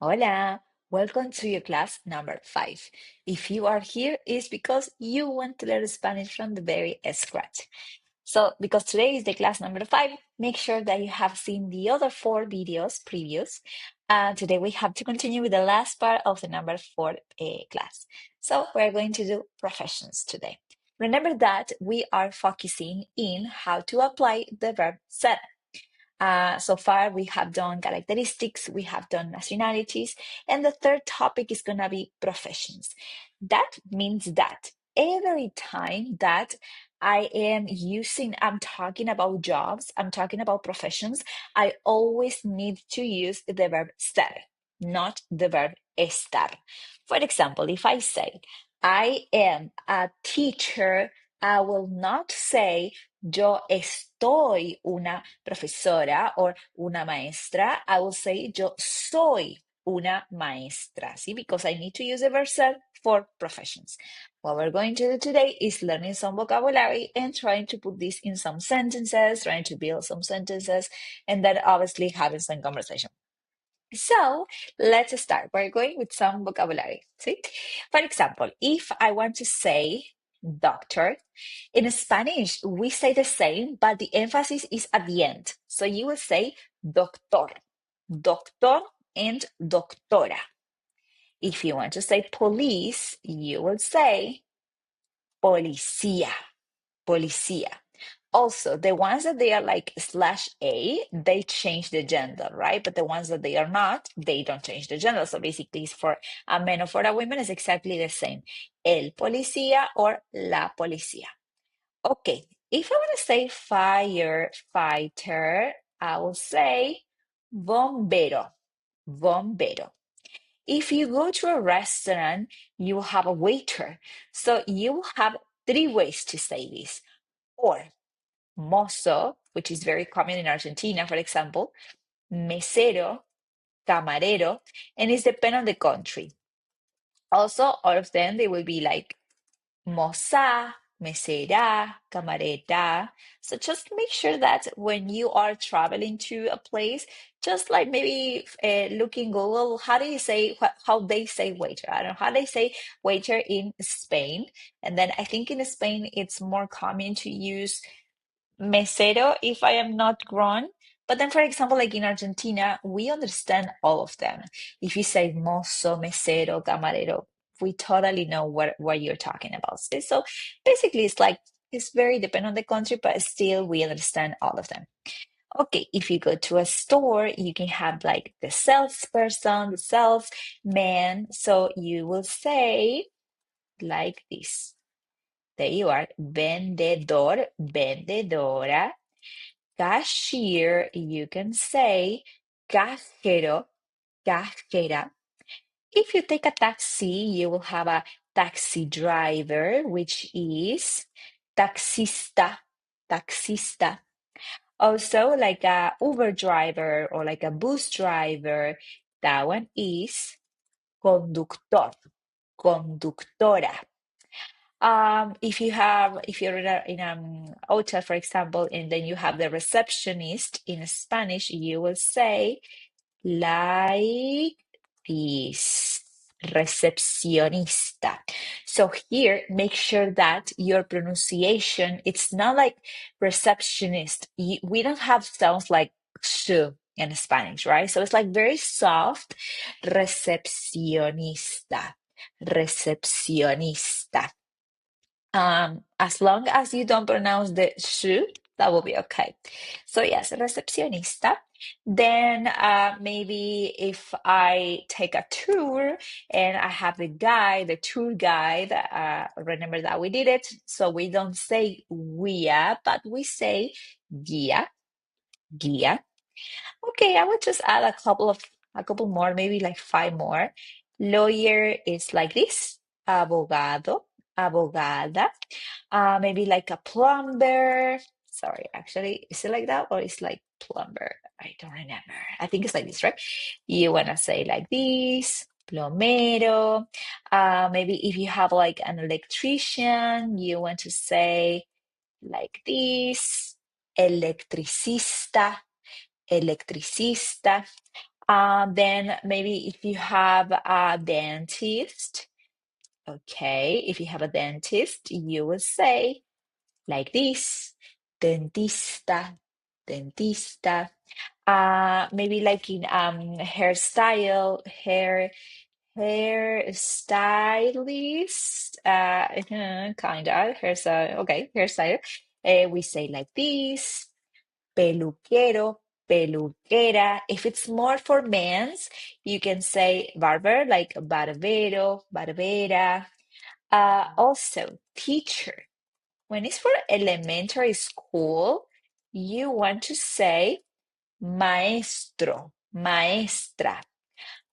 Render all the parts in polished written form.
Hola, welcome to your class number 5. If you are here, it's because you want to learn Spanish from the very scratch. So, because today is the class number 5, make sure that you have seen the other 4 videos previous. Today we have to continue with the last part of the number 4 class. So, we're going to do professions today. Remember that we are focusing in how to apply the verb ser. So far, we have done characteristics, we have done nationalities, and the third topic is going to be professions. That means that every time that I'm talking about jobs, I'm talking about professions, I always need to use the verb ser, not the verb estar. For example, if I say, I am a teacher, I will not say, yo estoy una profesora or una maestra. I will say, yo soy una maestra, see, because I need to use the verb ser for professions. What we're going to do today is learning some vocabulary and trying to put this in some sentences, trying to build some sentences, and then obviously having some conversation. So let's start. We're going with some vocabulary. See? For example, if I want to say doctor, in Spanish, we say the same, but the emphasis is at the end. So you will say doctor, doctor, and doctora. If you want to say police, you will say policía, policía. Also, the ones that they are like /a, they change the gender, right? But the ones that they are not, they don't change the gender. So basically, it's for a man or for a woman, it's exactly the same. El policía or la policía. Okay, if I want to say firefighter, I will say bombero, bombero. If you go to a restaurant, you will have a waiter. So you will have 3 ways to say this. Or mozo, which is very common in Argentina, for example, mesero, camarero, and it depends on the country. Also, all of them, they will be like moza, mesera, camarera. So just make sure that when you are traveling to a place, just like maybe look in Google, how do you say, how they say waiter? I don't know how they say waiter in Spain. And then I think in Spain, it's more common to use mesero, if I am not wrong. But then, for example, like in Argentina, we understand all of them. If you say mozo, mesero, camarero, we totally know what you're talking about. So basically, it's like it's very dependent on the country, but still we understand all of them. Okay, if you go to a store, you can have like the salesperson, the salesman. So you will say like this. There you are, vendedor, vendedora. Cashier, you can say cajero, cajera. If you take a taxi, you will have a taxi driver, which is taxista, taxista. Also, like a Uber driver or like a bus driver, that one is conductor, conductora. If you're in a hotel, for example, and then you have the receptionist in Spanish, you will say like this, recepcionista. So here, make sure that your pronunciation, it's not like receptionist. We don't have sounds like sh in Spanish, right? So it's like very soft, recepcionista, recepcionista. As long as you don't pronounce the sh, that will be okay. So yes, recepcionista. Then maybe if I take a tour and I have the tour guide, remember that we did it. So we don't say guía, but we say guía, guía. Okay, I would just add a couple more, maybe like 5 more. Lawyer is like this, abogado, abogada. Maybe like a plumber. Sorry, actually, is it like that or is like plumber? I don't remember. I think it's like this, right? You wanna say like this, plomero. Maybe if you have like an electrician, you want to say like this, electricista, electricista. Then maybe if you have a dentist, okay, if you have a dentist, you will say like this, dentista, dentista. Maybe like in hairstyle, hairstylist, kind of hairstyle. Okay, hairstyle. We say like this, peluquero, peluquera. If it's more for men's, you can say barber, like barbero, barbera. Also, teacher. When it's for elementary school, you want to say maestro, maestra.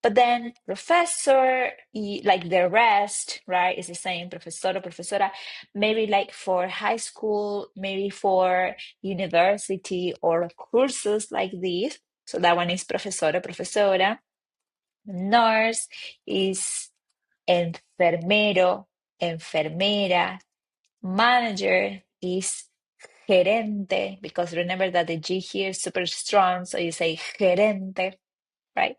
But then professor, like the rest, right, is the same, profesora, profesora. Maybe like for high school, maybe for university or courses like this. So that one is profesora, profesora. Nurse is enfermero, enfermera. Manager is gerente, because remember that the G here is super strong, so you say gerente, right?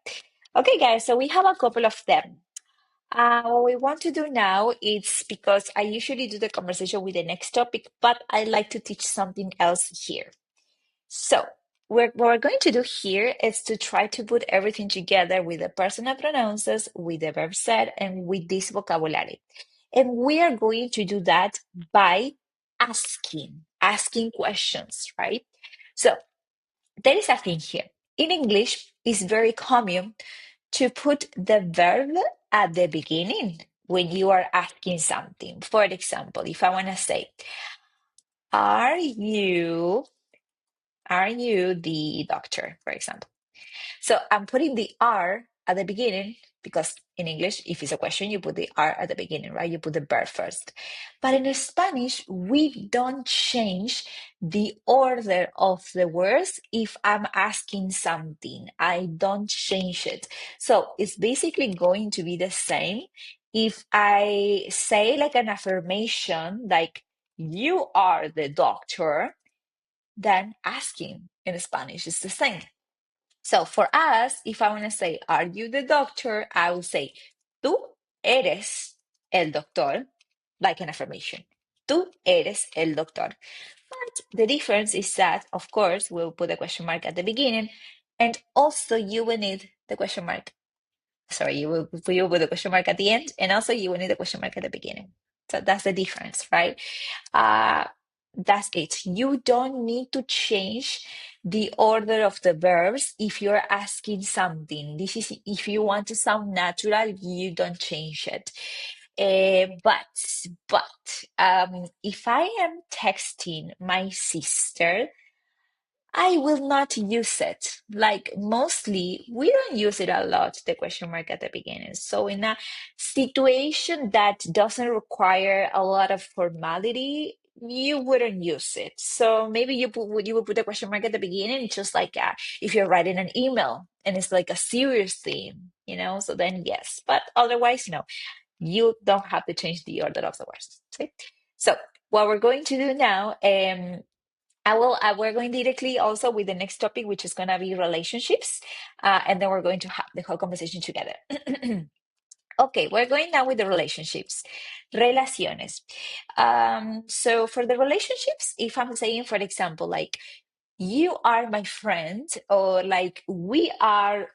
Okay, guys, so we have a couple of them. What we want to do now is, because I usually do the conversation with the next topic, but I like to teach something else here. So what we're going to do here is to try to put everything together with the personal pronouns, with the verb said, and with this vocabulary. And we are going to do that by asking questions, right? So there is a thing here. In English, it's very common to put the verb at the beginning when you are asking something. For example, if I want to say, are you the doctor, for example? So I'm putting the R at the beginning because in English, if it's a question, you put the R at the beginning, right? You put the verb first. But in Spanish, we don't change the order of the words if I'm asking something. I don't change it. So it's basically going to be the same if I say like an affirmation, like, you are the doctor, then asking in Spanish is the same. So for us, if I want to say, are you the doctor? I will say, tú eres el doctor, like an affirmation. Tú eres el doctor. But the difference is that, of course, we'll put a question mark at the beginning, and also you will need the question mark. Sorry, you will put the question mark at the end, and also you will need the question mark at the beginning. So that's the difference, right? Uh, that's it. You don't need to change the order of the verbs if you're asking something. This is if you want to sound natural, you don't change it. But if I am texting my sister, I will not use it. Like mostly, we don't use it a lot, the question mark at the beginning. So in a situation that doesn't require a lot of formality, you wouldn't use it. So maybe you would put a question mark at the beginning, just like if you're writing an email and it's like a serious thing, you know. So then yes, but otherwise no, you don't have to change the order of the words. Okay? So what we're going to do now, we're going directly also with the next topic, which is going to be relationships, and then we're going to have the whole conversation together. Okay, we're going now with the relationships. Relaciones. So for the relationships, if I'm saying, for example, like, you are my friend, or like, we are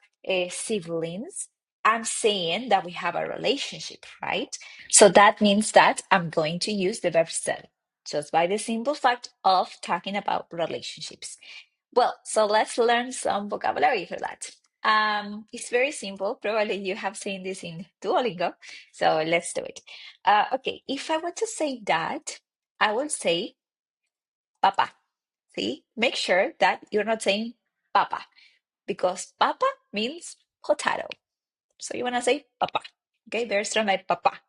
siblings, I'm saying that we have a relationship, right? So that means that I'm going to use the verb ser, just by the simple fact of talking about relationships. Well, so let's learn some vocabulary for that. It's very simple. Probably you have seen this in Duolingo. So let's do it. Okay, if I want to say that, I will say papa. See, make sure that you're not saying papa, because papa means potato. So you want to say papa. Okay, very strong, like papa.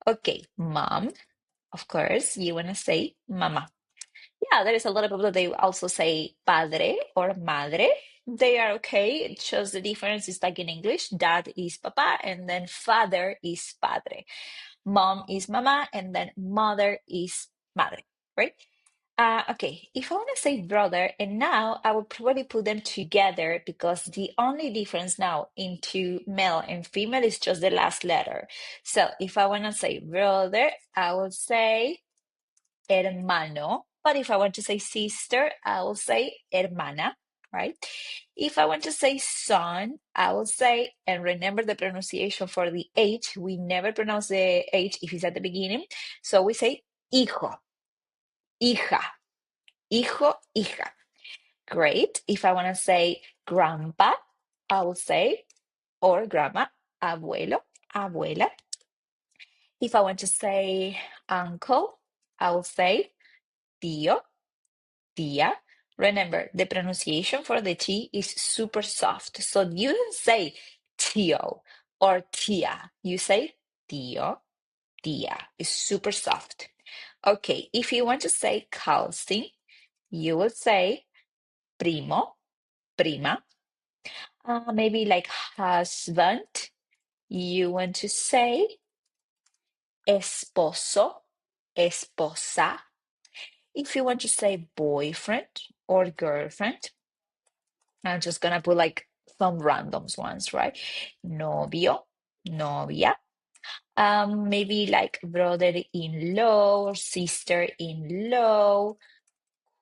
Okay, mom. Of course, you want to say mama. Yeah, there is a lot of people that they also say padre or madre. They are okay. It's just the difference is like in English, dad is papa and then father is padre. Mom is mama and then mother is madre, right? Okay, if I want to say brother, and now I will probably put them together because the only difference now into male and female is just the last letter. So if I want to say brother, I will say hermano. But if I want to say sister, I will say hermana, right? If I want to say son, I will say, and remember the pronunciation for the H, we never pronounce the H if it's at the beginning. So we say hijo, hija, hijo, hija. Great. If I want to say grandpa, I will say, or grandma, abuelo, abuela. If I want to say uncle, I will say tío, tía. Remember, the pronunciation for the T is super soft. So you don't say tío or tía. You say tío, tía. It's super soft. Okay, if you want to say cousin, you will say primo, prima. Maybe like husband, you want to say esposo, esposa. If you want to say boyfriend or girlfriend, I'm just gonna put like some randoms ones, right? Novio, novia. Maybe like brother-in-law or sister-in-law,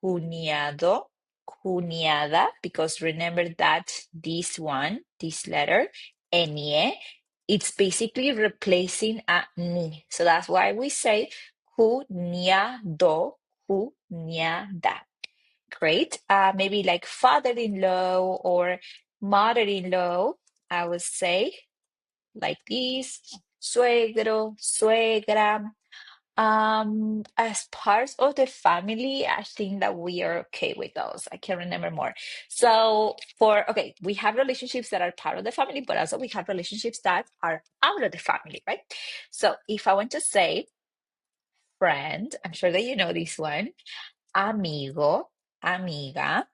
cuñado, cuñada, because remember that this one, this letter, NE, it's basically replacing a ni. So that's why we say cuñado, cuñada. Great. Maybe like father-in-law or mother-in-law, I would say like this, suegro, suegra. As part of the family, I think that we are okay with those. I can remember more. So okay, we have relationships that are part of the family, but also we have relationships that are out of the family, right? So if I want to say friend, I'm sure that you know this one, amigo, amiga.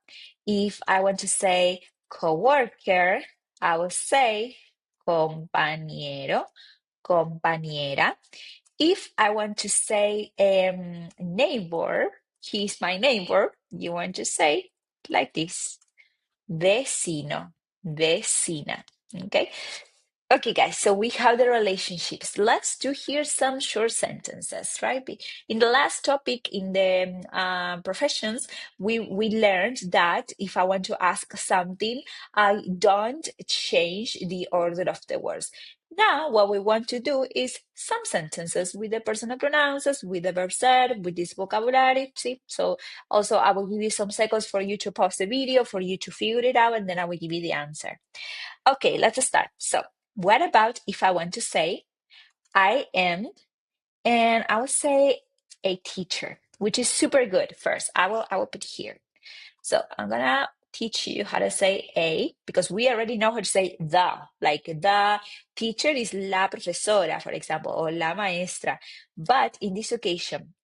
If I want to say coworker, I will say compañero, compañera. If I want to say neighbor, he's my neighbor, you want to say like this, vecino, vecina. Okay. Okay, guys, so we have the relationships. Let's do here some short sentences, right? In the last topic, in the professions, we learned that if I want to ask something, I don't change the order of the words. Now, what we want to do is some sentences with the personal pronouns, with the verb said, with this vocabulary. See? So also, I will give you some seconds for you to pause the video, for you to figure it out, and then I will give you the answer. Okay, let's start. So, what about if I want to say I am, and I will say a teacher, which is super good. First, I will put here. So I'm gonna teach you how to say a, because we already know how to say the. Like the teacher is la profesora, for example, or la maestra. But in this occasion,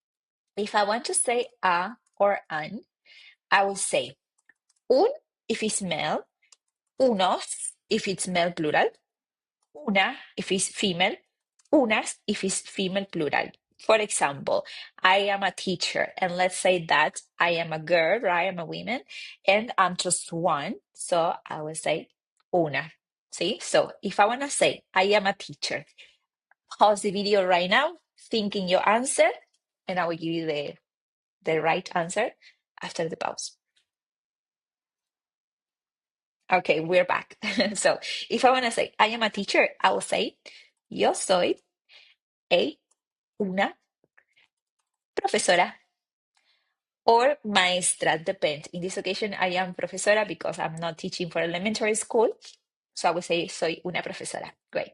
if I want to say a or an, I will say un if it's male, unos if it's male plural, una if it's female, unas if it's female plural. For example, I am a teacher, and let's say that I am a girl, or I am a woman, and I'm just one, so I will say una. See? So if I want to say I am a teacher, pause the video right now, thinking your answer, and I will give you the right answer after the pause. Okay, we're back. So if I want to say I am a teacher, I will say yo soy una profesora or maestra, depends. In this occasion, I am profesora because I'm not teaching for elementary school. So I would say soy una profesora. Great.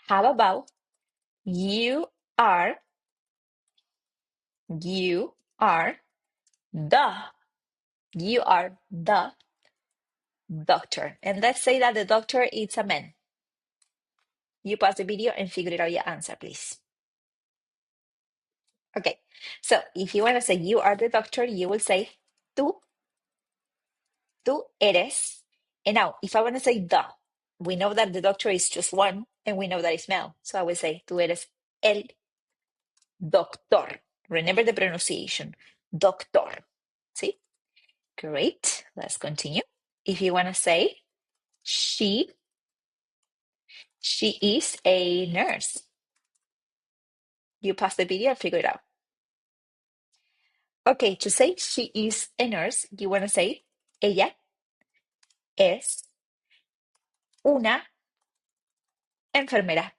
How about you are, you are the, you are the doctor. And let's say that the doctor is a man. You pause the video and figure out your answer, please. Okay. So if you want to say you are the doctor, you will say tú eres. And now, if I want to say the, we know that the doctor is just one, and we know that it's male. So I will say, tú eres el doctor. Remember the pronunciation. doctor. See? Great. Let's continue. If you want to say she is a nurse. You pause the video and figure it out. Okay, to say she is a nurse, you want to say ella es una enfermera.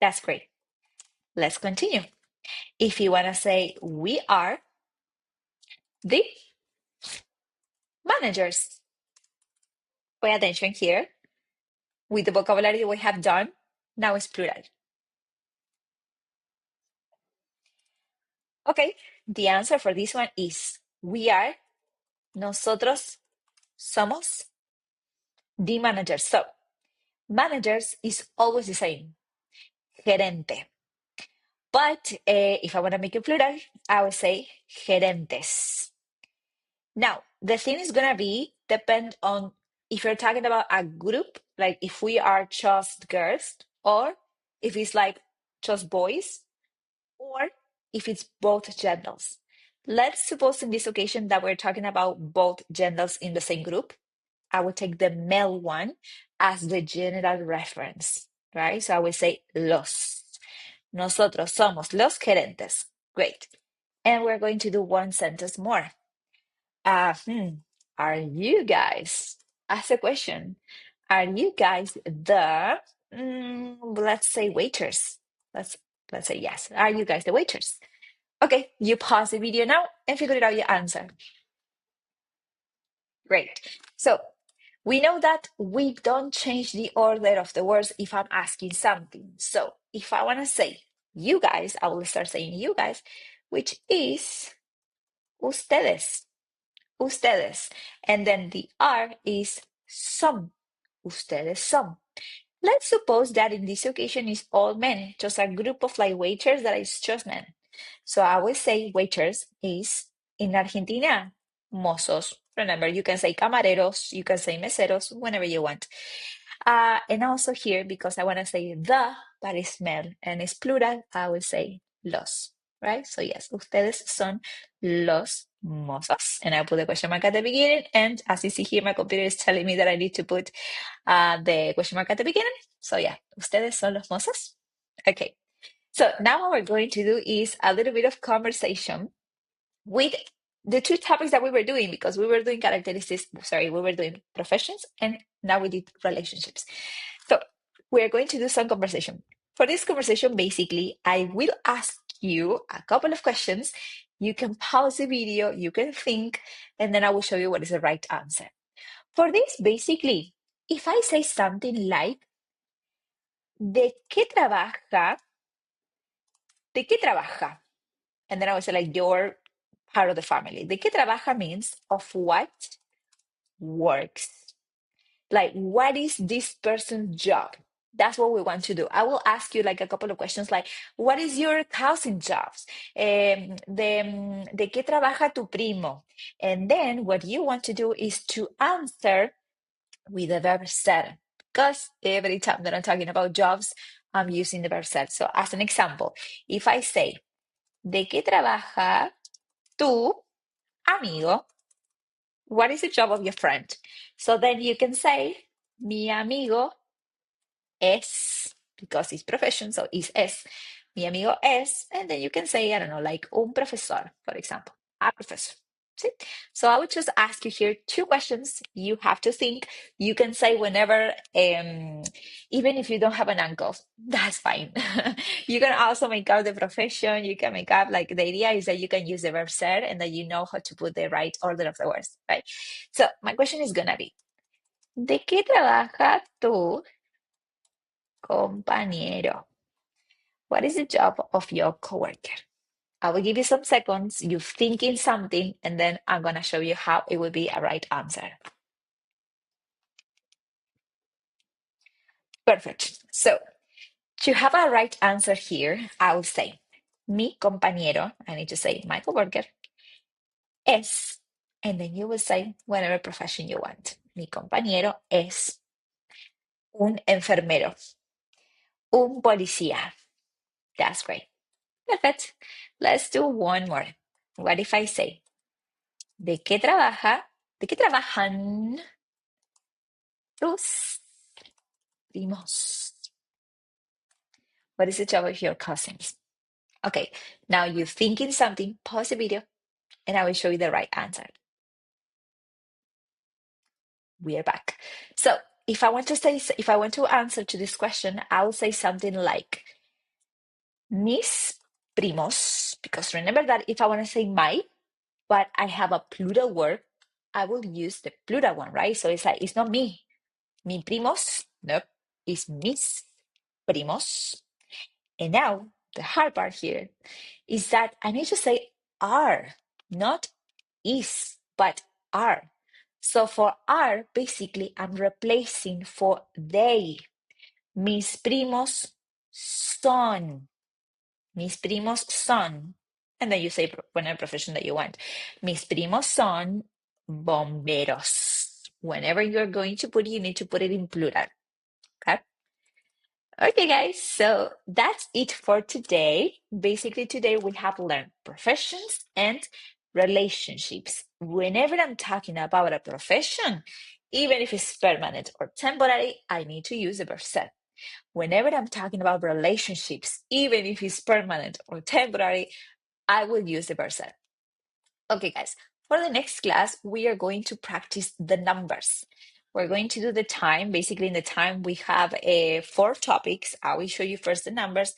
That's great. Let's continue. If you want to say we are the managers. Pay attention here. With the vocabulary we have done, now it's plural. Okay, the answer for this one is we are, nosotros somos the managers. So, managers is always the same, gerente. But if I want to make it plural, I would say gerentes. Now, the thing is going to be depend on if you're talking about a group, like if we are just girls, or if it's like just boys, or if it's both genders. Let's suppose in this occasion that we're talking about both genders in the same group. I would take the male one as the general reference, right? So I would say los. Nosotros somos los gerentes. Great. And we're going to do one sentence more. Uh, hmm, are you guys, ask a question, are you guys the, let's say waiters? Let's say yes. Are you guys the waiters? Okay, you pause the video now and figure it out your answer. Great. So we know that we don't change the order of the words if I'm asking something. So if I want to say you guys, I will start saying you guys, which is ustedes. Ustedes. And then the R is son. Ustedes son. Let's suppose that in this occasion is all men, just a group of like waiters that is just men. So I will say waiters is in Argentina, mozos. Remember, you can say camareros, you can say meseros, whenever you want. And also here, because I want to say the, but it's male and it's plural, I will say los, right? So yes, ustedes son los mozos. And I put the question mark at the beginning. And as you see here, my computer is telling me that I need to put the question mark at the beginning. So yeah, ustedes son los mozos. Okay. So now what we're going to do is a little bit of conversation with the two topics that we were doing, because we were doing we were doing professions, and now we did relationships. So we're going to do some conversation. For this conversation, basically, I will ask you a couple of questions. You can pause the video, you can think, and then I will show you what is the right answer. For this, basically, if I say something like, ¿de qué trabaja? ¿De qué trabaja? And then I would say like your part of the family. ¿De qué trabaja means of what works. Like, what is this person's job? That's what we want to do. I will ask you like a couple of questions like, what is your cousin's job? ¿De qué trabaja tu primo? And then what you want to do is to answer with the verb ser. Because every time that I'm talking about jobs, I'm using the verb ser. So as an example, if I say, ¿de qué trabaja tu amigo? What is the job of your friend? So then you can say, mi amigo es, because it's profession, so es. Mi amigo es, and then you can say, I don't know, like un profesor, for example, a professor. See? So I would just ask you here two questions. You have to think. You can say whenever, even if you don't have an uncle, that's fine. You can also make up the profession. You can make up, like, the idea is that you can use the verb ser and that you know how to put the right order of the words, right? So my question is gonna be, ¿de qué trabaja tu compañero? What is the job of your coworker? I will give you some seconds, you thinking something, and then I'm gonna show you how it will be a right answer. Perfect. So to have a right answer here, I will say, mi compañero, I need to say my coworker, es, and then you will say whatever profession you want. Mi compañero es un enfermero, un policía. That's great. Perfect. Let's do one more. What if I say, ¿de qué trabajan tus primos? What is the job of your cousins? Okay, now you're thinking something, pause the video, and I will show you the right answer. We are back. So if I want to answer to this question, I will say something like mis primos, because remember that if I want to say my, but I have a plural word, I will use the plural one, right? So it's like, it's not me, mi primos, nope, it's mis primos. And now the hard part here is that I need to say are, not is, but are. So for are, basically, I'm replacing for they. Mis primos son. Mis primos son. And then you say whatever profession that you want. Mis primos son bomberos. Whenever you're going to put it, you need to put it in plural. Okay? Okay, guys, so that's it for today. Basically, today we have learned professions and relationships. Whenever I'm talking about a profession, even if it's permanent or temporary, I need to use the verb ser. Whenever I'm talking about relationships, even if it's permanent or temporary, I will use the verb ser. Okay, guys, for the next class, we are going to practice the numbers. We're going to do the time. Basically, in the time, we have 4 topics. I will show you first the numbers.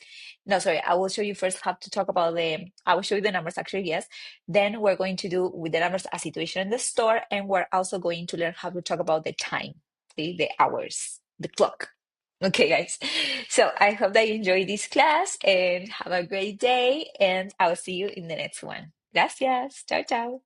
No, sorry, I will show you first how to talk about I will show you the numbers, actually, yes. Then we're going to do with the numbers a situation in the store, and we're also going to learn how to talk about the time, okay? The hours, the clock. Okay, guys. So I hope that you enjoyed this class and have a great day, and I will see you in the next one. Gracias. Chao, chao.